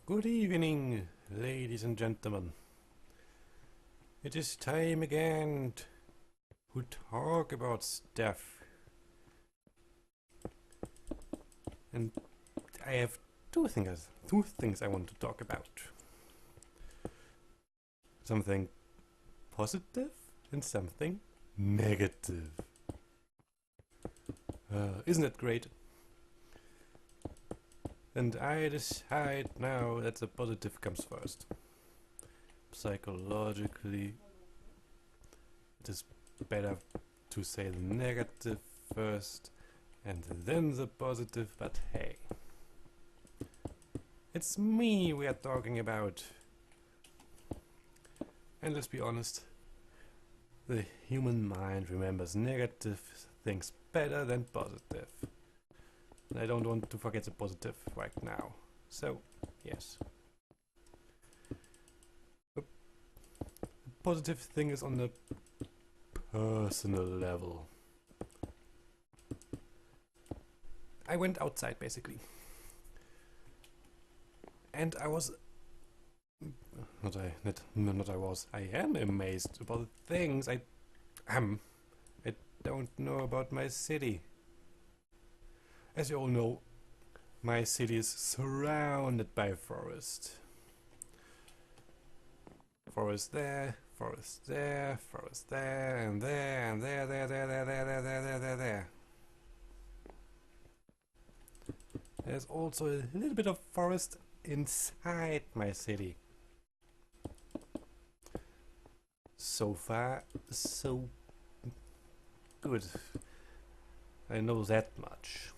Good evening, ladies and gentlemen. It is time again to talk about stuff. And I have two things I want to talk about. Something positive and something negative. Isn't that great? And I decide now that the positive comes first. Psychologically, it is better to say the negative first and then the positive, but hey. It's me we are talking about. And let's be honest, the human mind remembers negative things better than positive. And I don't want to forget the positive right now. So, yes. The positive thing is on the personal level. I went outside basically. And I was... I am amazed about the things I don't know about my city. As you all know, my city is surrounded by forest. Forest there, forest there, forest there, and there, and there. There's also a little bit of forest inside my city. So far, so good. I know that much.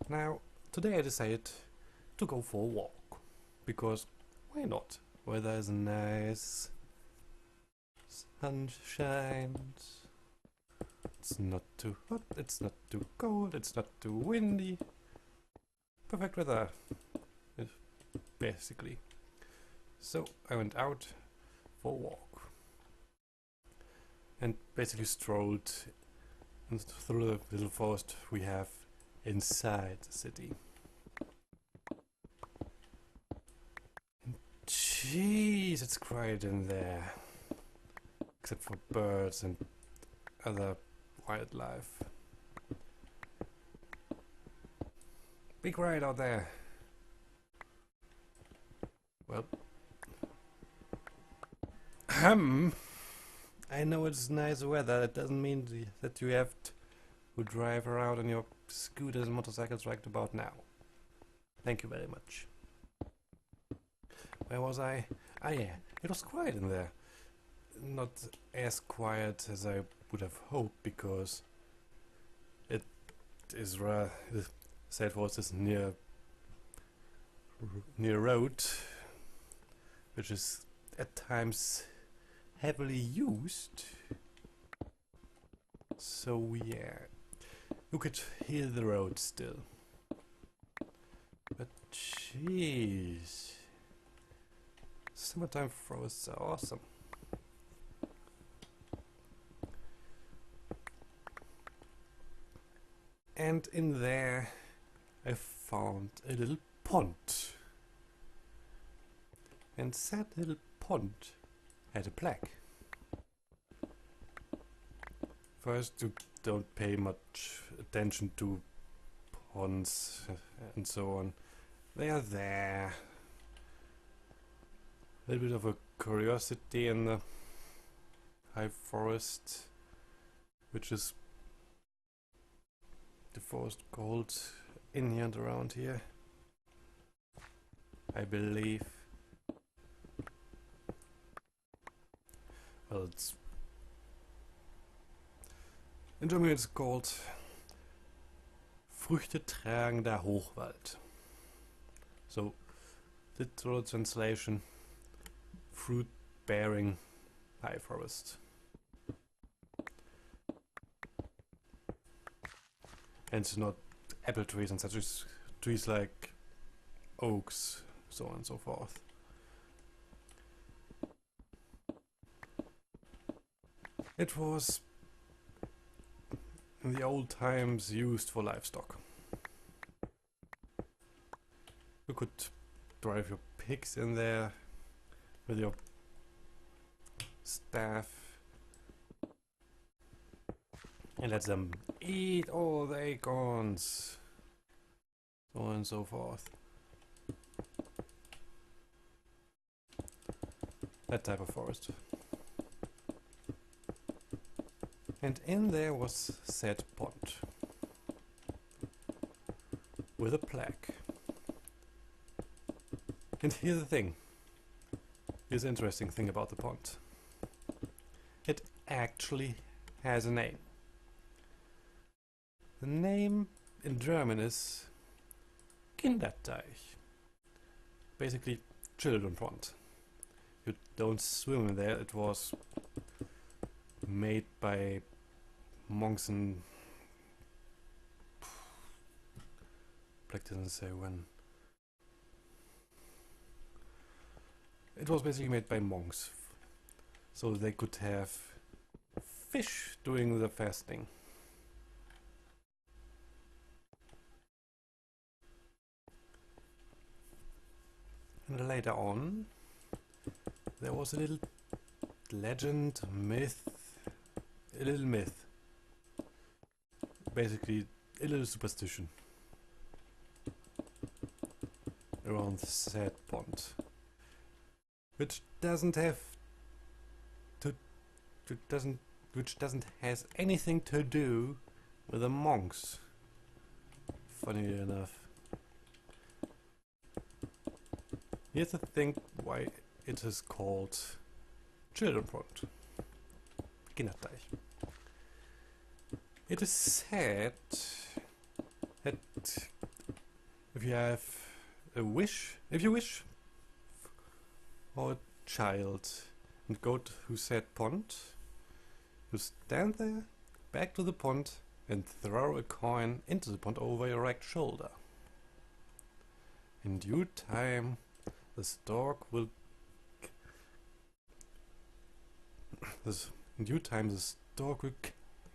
Now, today I decided to go for a walk, because why not? Weather is nice, sun shines, it's not too hot, it's not too cold, it's not too windy. Perfect weather, basically. So I went out for a walk and basically strolled through the little forest we have inside the city. And jeez, it's quiet in there, except for birds and other wildlife. Be quiet out there. Well, I know it's nice weather. That doesn't mean that you have to drive around on your scooters and motorcycles right about now. Thank you very much. Where was I? Ah yeah, it was quiet in there. Not as quiet as I would have hoped, because it is the side forest is near road, which is at times heavily used. So yeah, you could hear the road still. But jeez, summertime forests are awesome. And in there I found a little pond. And that little pond had a plaque. First, you don't pay much attention to ponds and so on. They are there. A little bit of a curiosity in the high forest, which is the forest called in here and around here, I believe. Well, it's in German it's called Früchtetragender Hochwald. So, literal translation, fruit-bearing high forest. And it's not apple trees and such, as trees like oaks, so on and so forth. It was in the old times used for livestock. You You could drive your pigs in there with your staff and let them eat all the acorns, so on and so forth. That type of forest. And in there was said pond with a plaque. And here's the thing. Here's the interesting thing about the pond. It actually has a name. The name in German is Kinderteich. Basically, children pond. You don't swim in there. It was made by monks in... Black doesn't say when. It was basically made by monks, so they could have fish during the fasting. And later on, there was a little legend, a little myth, basically a little superstition around the said pond, which doesn't has anything to do with the monks. Funny enough. Here's the thing why it is called children pond. Kinderteich. It is said that if you have a wish, if you wish for a child and go to said pond, you stand there, back to the pond, and throw a coin into the pond over your right shoulder. In due time, the stork will... in due time, the stork will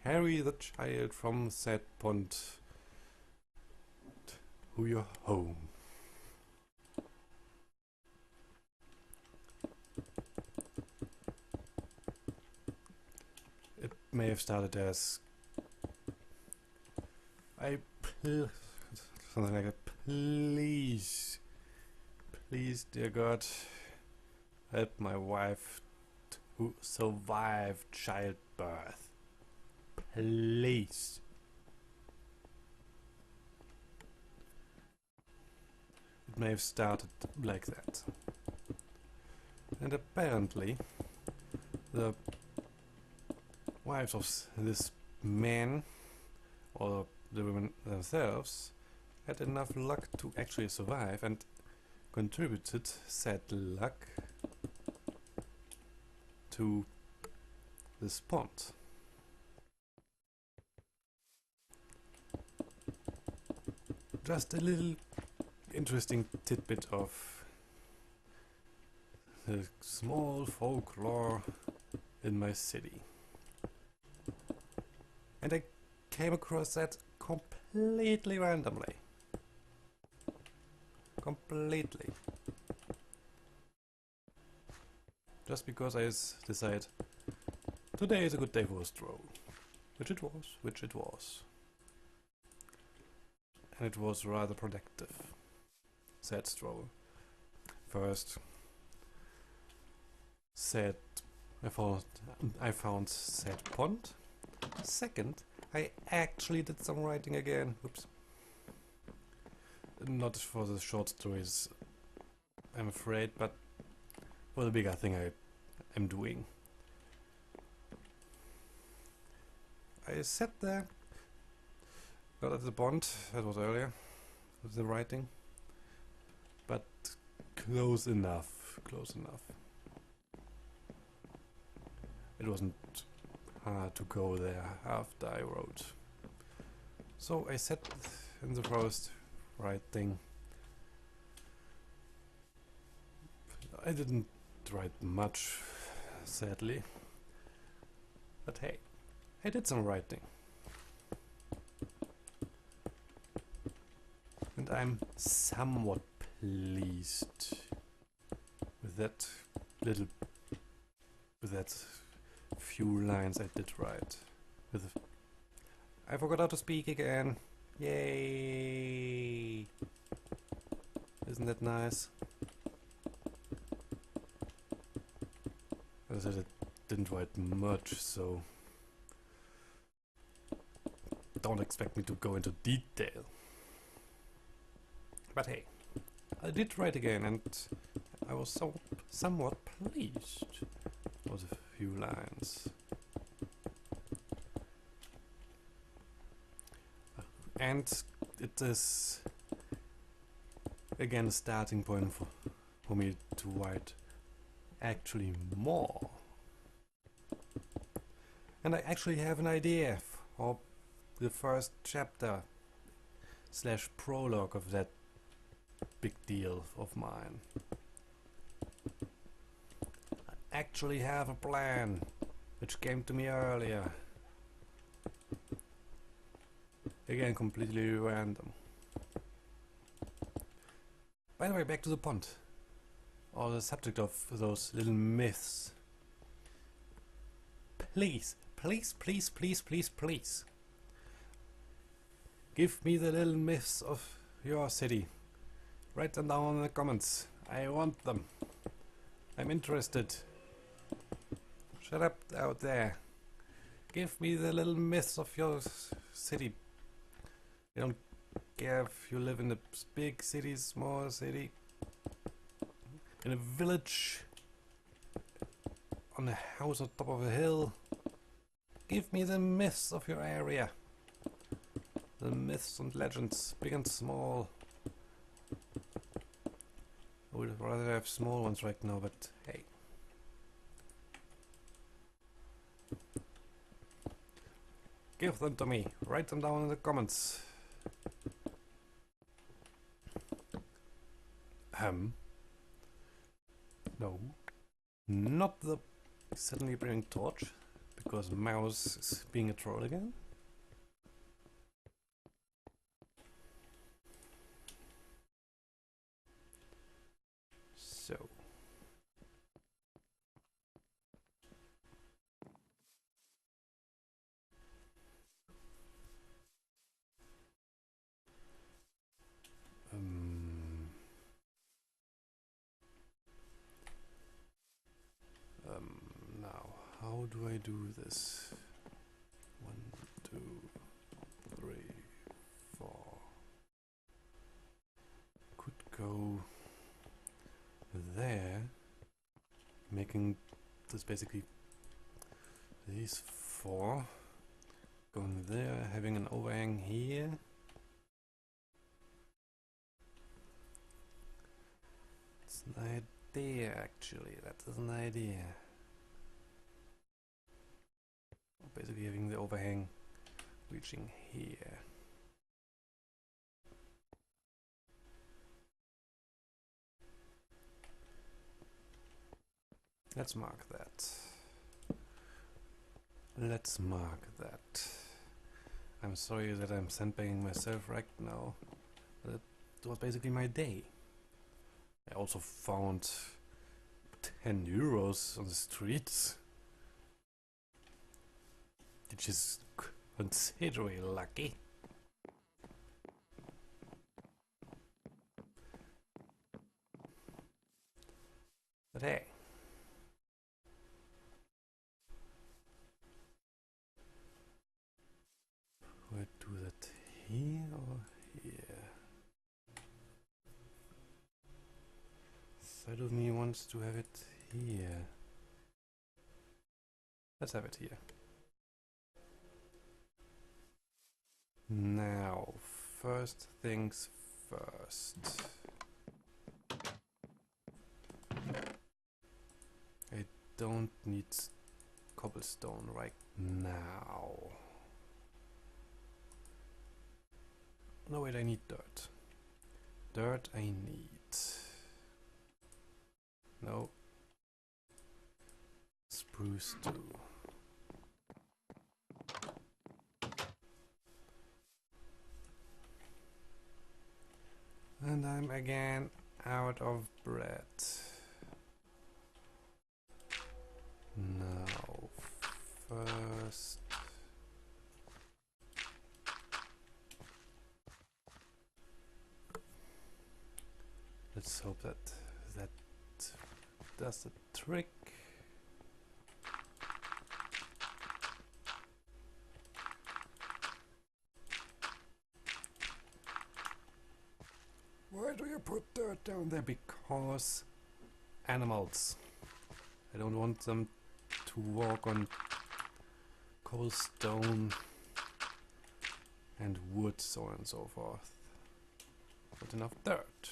carry the child from said pond to your home. It may have started as something like a please, dear God, help my wife to survive childbirth. Please. It may have started like that. And apparently, the wives of this man, or the women themselves, had enough luck to actually survive and contributed said luck to this pond. Just a little interesting tidbit of the small folklore in my city. And I came across that completely randomly. Completely. Just because I decided today is a good day for a stroll. Which it was. And it was rather productive. Said stroll. First, I found said pond. Second, I actually did some writing again. Oops. Not for the short stories, I'm afraid, but for the bigger thing I am doing. I sat there, not at the pond, that was earlier, with the writing, but close enough. It wasn't hard to go there after I wrote. So I sat in the forest writing. I didn't write much, sadly, but hey, I did some writing. And I'm somewhat pleased with that little, with that few lines I did right. I forgot how to speak again. Yay! Isn't that nice? As I said, I didn't write much, so don't expect me to go into detail. But hey, I did write again, and I was somewhat pleased with a few lines. And it is again a starting point for me to write actually more. And I actually have an idea for the first chapter / prologue of that big deal of mine. I actually have a plan which came to me earlier. Again, completely random. By the way, back to the pond. Or the subject of those little myths. Please, please, please, please, please, please. Give me the little myths of your city. Write them down in the comments. I want them. I'm interested. Shut up out there. Give me the little myths of your city. I don't care if you live in a big city, small city, in a village, on a house on top of a hill. Give me the myths of your area. The myths and legends, big and small. I would rather have small ones right now, but hey. Give them to me. Write them down in the comments. No. Not the suddenly burning torch, because Mouse is being a troll again. So. Now, how do I do this? 1, 2, 3, 4. Could go there, making this basically these 4. Going there, having an overhang here. It's an idea, actually. That is an idea. Basically having the overhang reaching here. Let's mark that. Let's mark that. I'm sorry that I'm sandbagging myself right now. But it was basically my day. I also found 10 euros on the streets, which is considerably lucky. But hey. Do I do that here or here? Side of me wants to have it here. Let's have it here. Now, first things first. I don't need cobblestone right now. No, wait, I need dirt. Dirt I need. No. Spruce too. And I'm again out of bread. Now, first... let's hope that that does the trick. Why do you put dirt down there? Because animals. I don't want them to walk on cobblestone and wood, so on and so forth. Not enough dirt.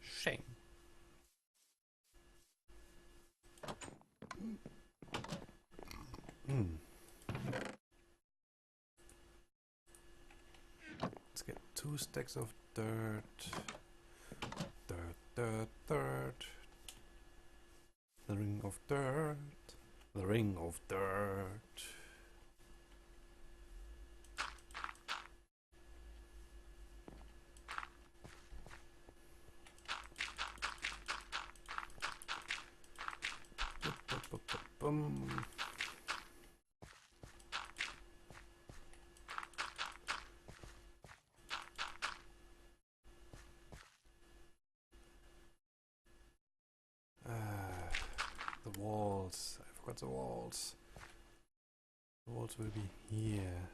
Shame. Let's get 2 stacks of dirt. Dirt. The ring of dirt. The ring of dirt. Boom. The walls. I forgot the walls. The walls will be here.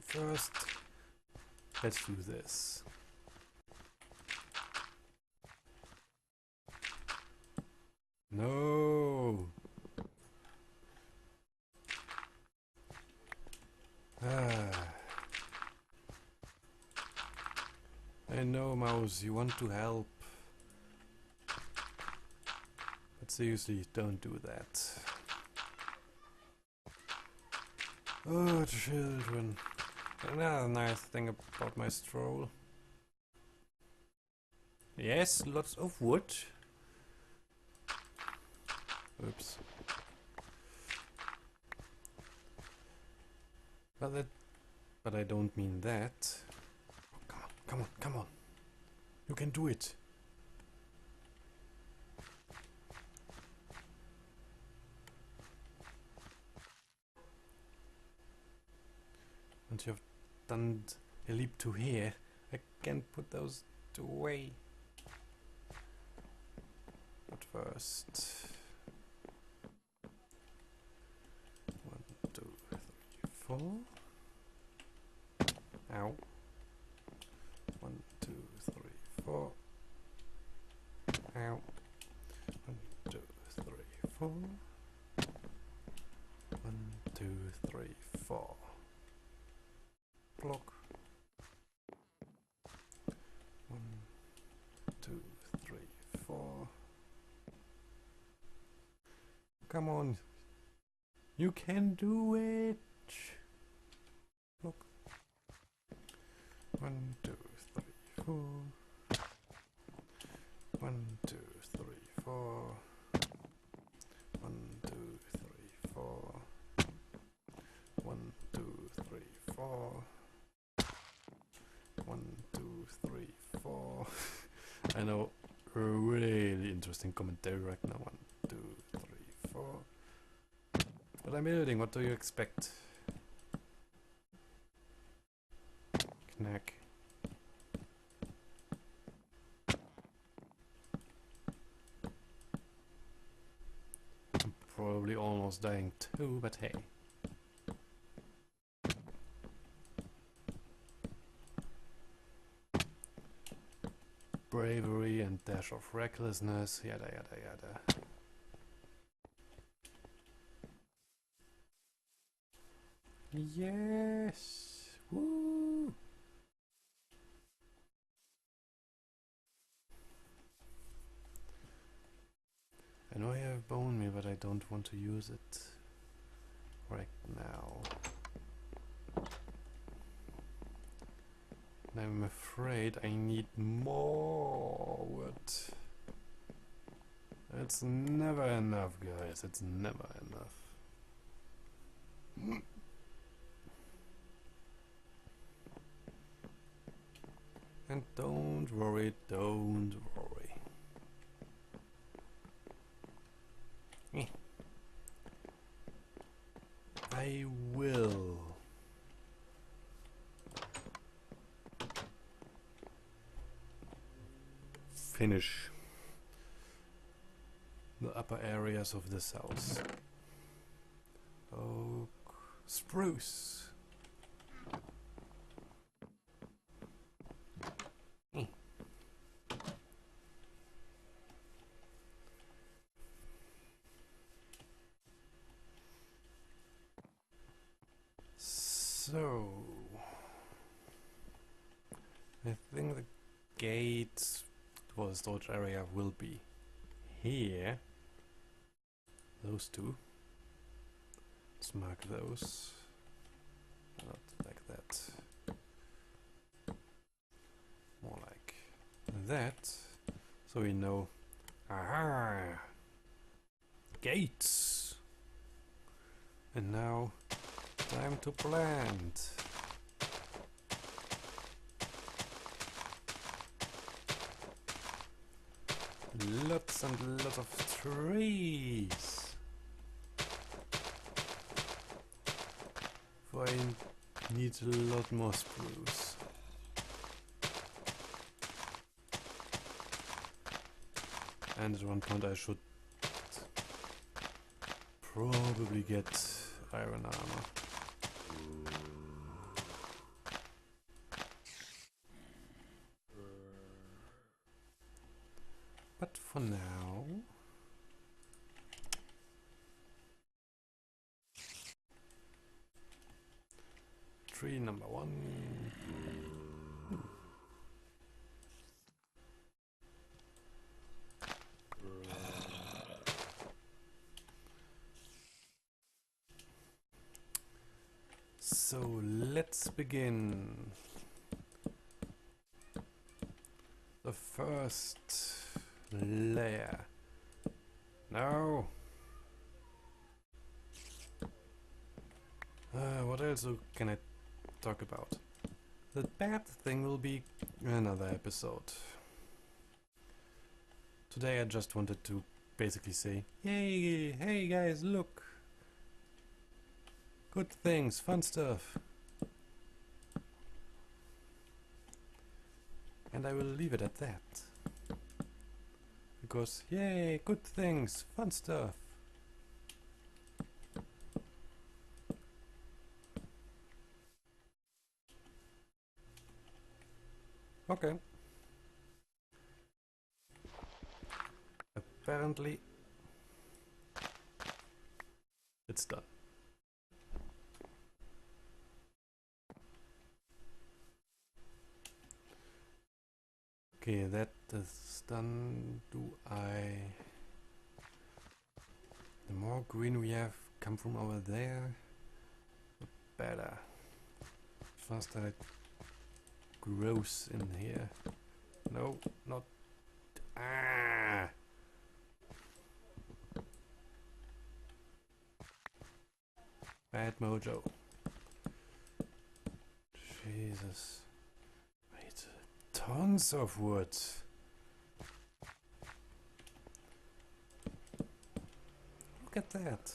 First, let's do this. No! I know, Mouse, you want to help. But seriously, don't do that. Oh, children. Another nice thing about my stroll. Yes, lots of wood. Oops. But I don't mean that. Oh, come on. You can do it. Once you have done a leap to here, I can put those away. But first... 1, 2, 3, 4. Ow. 1, 2, 3, 4. Ow. 1, 2, 3, 4. 1, 2, 3, 4. Block. 1, 2, 3, 4. Come on. You can do it. Look. 1, 2, 3, 4. 1, 2, 3, 4. 1, 2, 3, 4. 1, 2, 3, 4. 1, 2, 3, 4. I know, a really interesting commentary right now. 1, 2, 3, 4. But I'm building, what do you expect? Knack. I'm probably almost dying too, but hey. Bravery and dash of recklessness, yada yada yada. Yes! Woo! I know I have bone meal, but I don't want to use it right now. And I'm afraid I need more wood. It's never enough, guys. It's never enough. And don't worry, don't worry. I will finish the upper areas of this house. Oak, spruce. So, I think the gate for the storage area will be here. Those two. Let's mark those. Not like that. More like that. So we know. Aha! Gates! And now, time to plant. Lots and lots of trees. For I need a lot more spruce. And at one point I should probably get iron armor. But for now, tree number 1. So let's begin. The first layer. No. What else can I talk about? The bad thing will be another episode. Today I just wanted to basically say, yay, hey guys, look. Good things, fun stuff. And I will leave it at that. Because, yay, good things, fun stuff. Okay. Apparently, it's done. Okay, that is done. The more green we have come from over there, the better. Faster it grows in here. No, not. Ah! Bad mojo. Jesus. Wait, tons of wood. Look at that.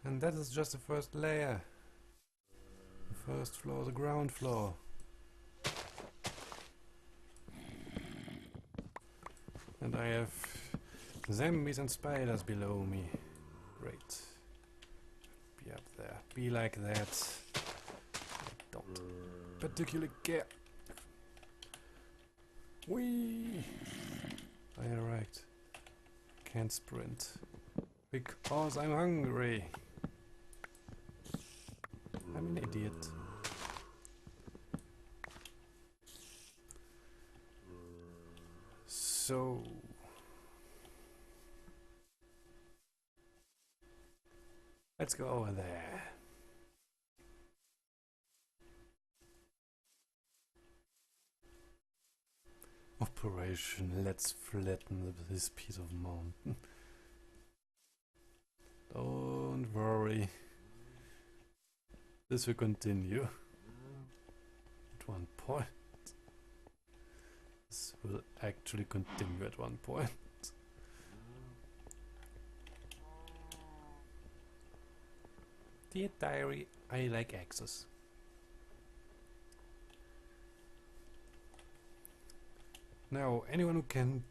And that is just the first layer. The first floor, the ground floor. And I have zombies and spiders below me. Great. Be up there. Be like that. I don't particularly care. Whee! Alright. Can't sprint. Because I'm hungry. I'm an idiot. So... let's go over there. Operation Let's Flatten this piece of mountain. Don't Don't worry. This will continue. At one point. This will actually continue at one point. Dear diary, I like access. Now, anyone who can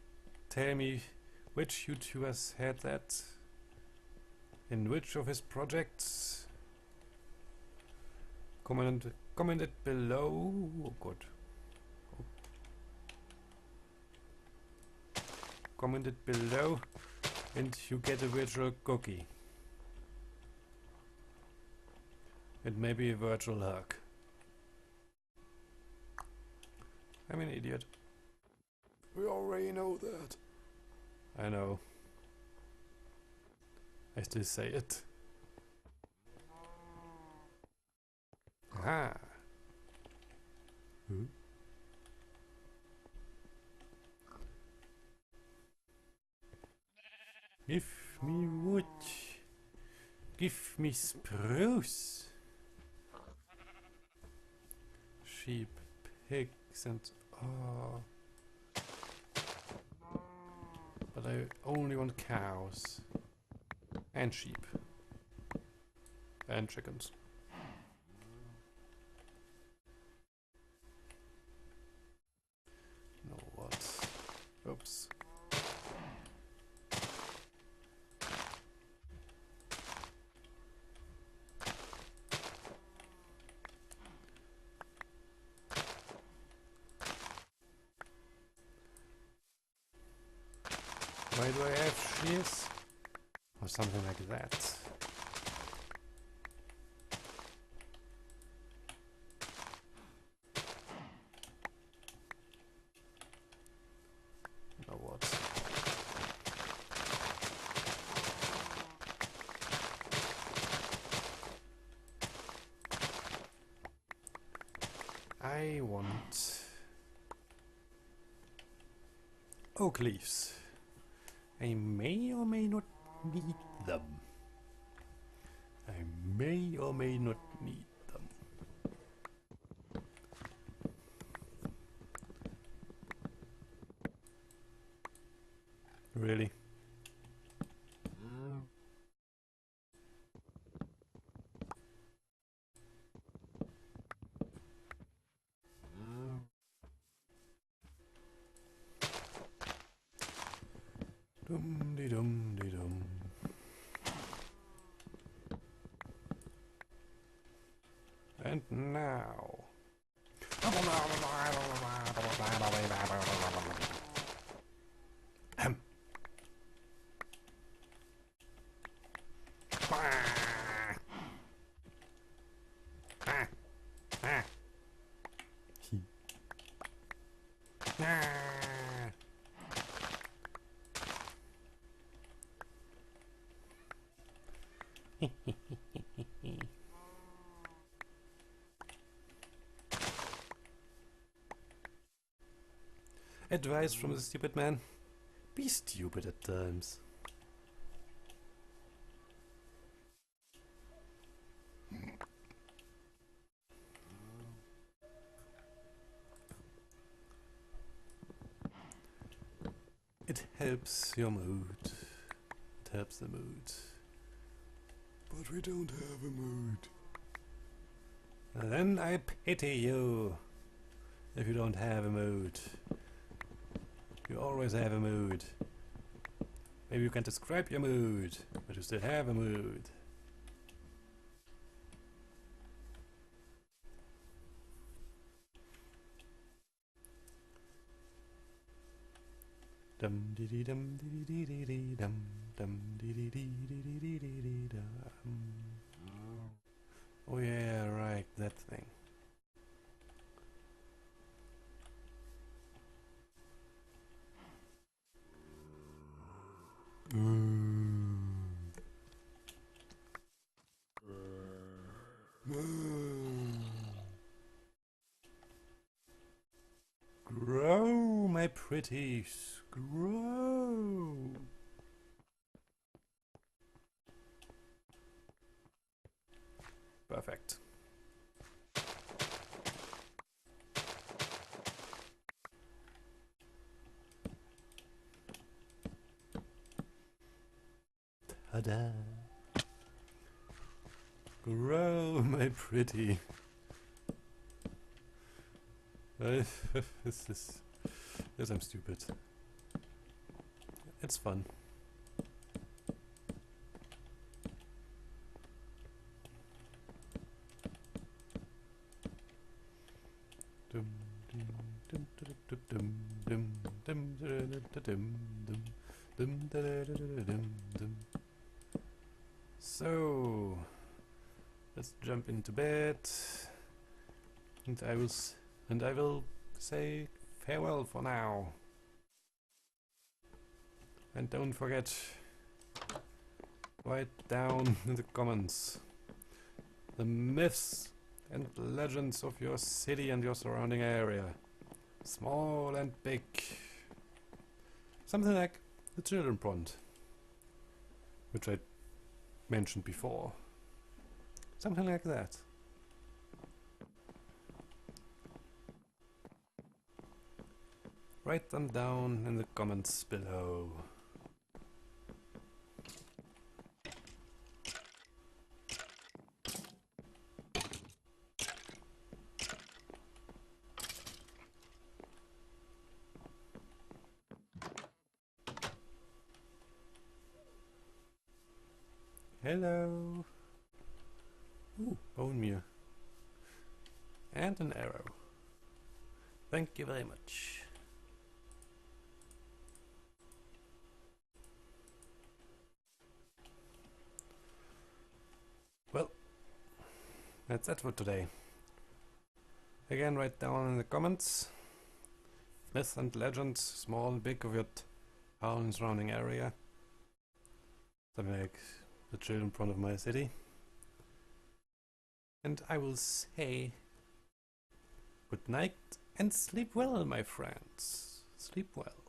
tell me which YouTubers had that in which of his projects? Comment it below. Oh, good. Oh. Comment it below and you get a virtual cookie. And maybe a virtual hug. I'm an idiot. We already know that. I know. I still say it. Aha! Give me wood. Give me spruce. Sheep, pigs and... oh. But I only want cows. And sheep. And chickens. No, what? Oops. Why do I have shears? Or something like that. Now what? I want oak leaves. I may or may not need them. I may or may not need them. Really? Dum de dum de dum. And now. Ahem. Advice from the stupid man. Be stupid at times. It helps your mood. It helps the mood. But we don't have a mood. Then I pity you. If you don't have a mood. You always have a mood. Maybe you can describe your mood, but you still have a mood. Dum dee dee dum dee dee dee dee dum dum dee dee dee dee dee dee dee dum. Oh yeah, right, that thing. Grow, my pretties, grow. Perfect. Ta-da! Grow, my pretty. This is... Yes, I'm stupid. It's fun. So let's jump into bed, and I will say farewell for now. And don't forget, write down in the comments the myths and legends of your city and your surrounding area. Small and big. Something like the children pond, which I mentioned before. Something like that. Write them down in the comments below. Hello. Ooh, bone meal. And an arrow. Thank you very much. Well, that's it for today. Again, write down in the comments myths and legends, small and big, of your town and surrounding area. Something like the children in front of my city. And I will say good night and sleep well, my friends. Sleep well.